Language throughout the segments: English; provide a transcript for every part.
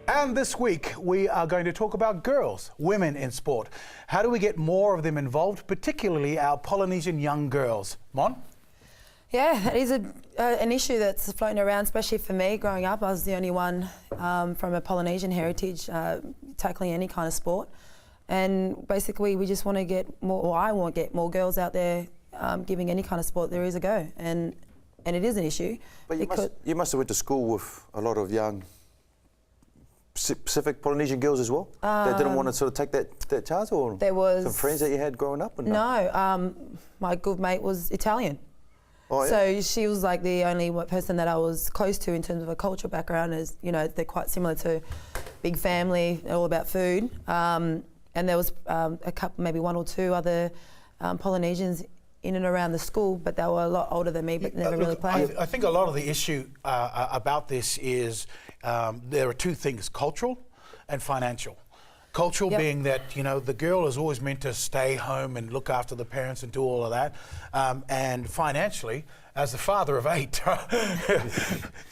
And this week, we are going to talk about girls, women in sport. How do we get more of them involved, particularly our Polynesian young girls? Mon? Yeah, it is an issue that's floating around, especially for me. Growing up, I was the only one from a Polynesian heritage tackling any kind of sport. And basically, we just want to get more, or I want to get more girls out there giving any kind of sport there is a go. And it is an issue. But you must have went to school with a lot of young Pacific Polynesian girls as well? They didn't want to sort of take that chance, or there was some friends that you had growing up? No, my good mate was Italian. Oh, yeah? So she was like the only person that I was close to in terms of a cultural background. As you know, they're quite similar to big family, all about food. And there was a couple, maybe one or two other Polynesians in and around the school, but they were a lot older than me, but never really played. I think a lot of the issue about this is there are two things, cultural and financial. Cultural being that, you know, the girl is always meant to stay home and look after the parents and do all of that. And financially, as the father of 8,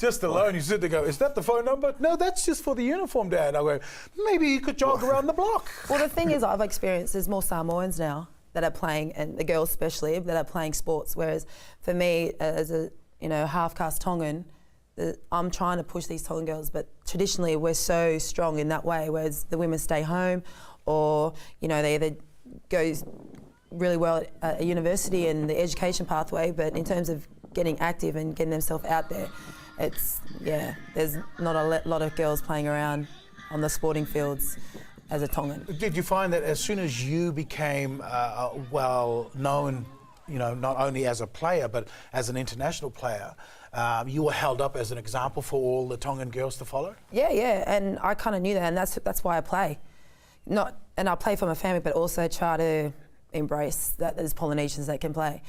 just alone, you sit there and go, is that the phone number? No, that's just for the uniform, Dad. I go, maybe you could jog around the block. Well, the thing is, I've experienced there's more Samoans now that are playing, and the girls especially, that are playing sports. Whereas for me, as a half-caste Tongan, I'm trying to push these Tongan girls, but traditionally we're so strong in that way, whereas the women stay home, or they either go really well at a university and the education pathway, but in terms of getting active and getting themselves out there, there's not a lot of girls playing around on the sporting fields as a Tongan. Did you find that as soon as you became well known, not only as a player but as an international player, you were held up as an example for all the Tongan girls to follow? Yeah, and I kind of knew that, and that's why I play. And I play for my family, but also try to embrace that there's Polynesians that can play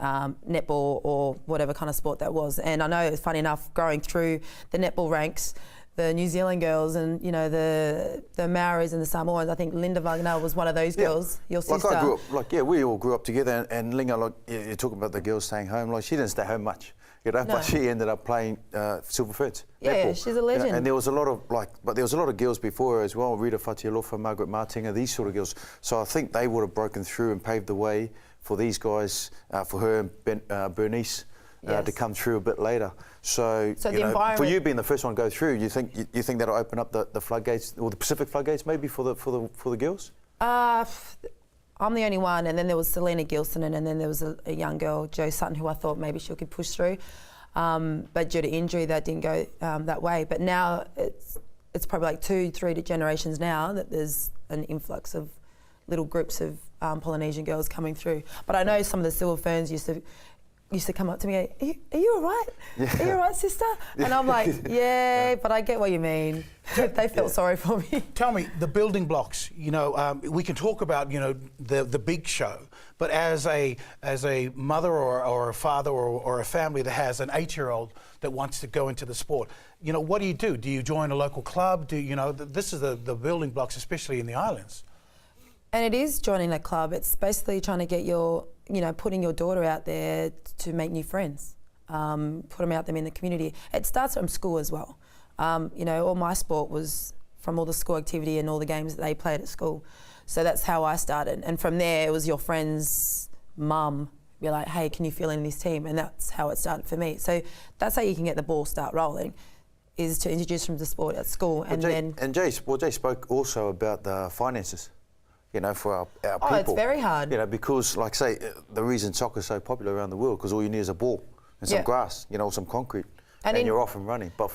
netball or whatever kind of sport that was. And I know it's funny enough, growing through the netball ranks, the New Zealand girls and the Maoris and the Samoans. I think Linda Wagner was one of those girls. Your sister. Like I grew up, we all grew up together. And Linga, like you're talking about the girls staying home. Like she didn't stay home much, but she ended up playing Silver Ferns. Yeah, netball. She's a legend. And there was a lot of but there was a lot of girls before her as well. Rita Fatialofa, Margaret Martinga, these sort of girls. So I think they would have broken through and paved the way for these guys, for her and Bernice. To come through a bit later. So the environment, for you being the first one to go through, you think that'll open up the floodgates, or the Pacific floodgates maybe for the girls? I'm the only one, and then there was Selena Gilson, and then there was a young girl, Jo Sutton, who I thought maybe she could push through, but due to injury that didn't go that way. But now it's probably like 2-3 generations now that there's an influx of little groups of Polynesian girls coming through. But I know some of the Silver Ferns used to come up to me, are you all right? Yeah. Are you all right, sister? And I'm like, but I get what you mean. They felt sorry for me. Tell me, the building blocks, we can talk about, the big show, but as a mother or a father or a family that has an 8-year-old that wants to go into the sport, what do you do? Do you join a local club? This is the building blocks, especially in the islands. And it is joining a club. It's basically trying to get putting your daughter out there to make new friends, put them out there in the community. It starts from school as well. All my sport was from all the school activity and all the games that they played at school. So that's how I started. And from there, it was your friend's mum be like, hey, can you fill in this team? And that's how it started for me. So that's how you can get the ball start rolling, is to introduce them to sport at school. Jay spoke also about the finances. For our people. Oh, it's very hard. Because, like say, the reason soccer's so popular around the world, because all you need is a ball and some grass, some concrete, and you're off and running. But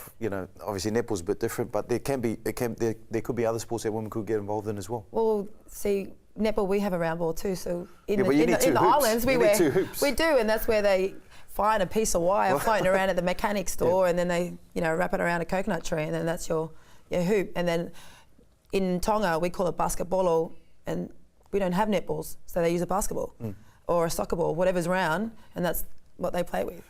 obviously netball's a bit different. But there could be other sports that women could get involved in as well. Well, see, netball, we have a round ball too. So in the islands, we do, and that's where they find a piece of wire floating around at the mechanic store, and then they wrap it around a coconut tree, and then that's your hoop. And then in Tonga, we call it basketball. And we don't have netballs, so they use a basketball or a soccer ball, whatever's round, and that's what they play with.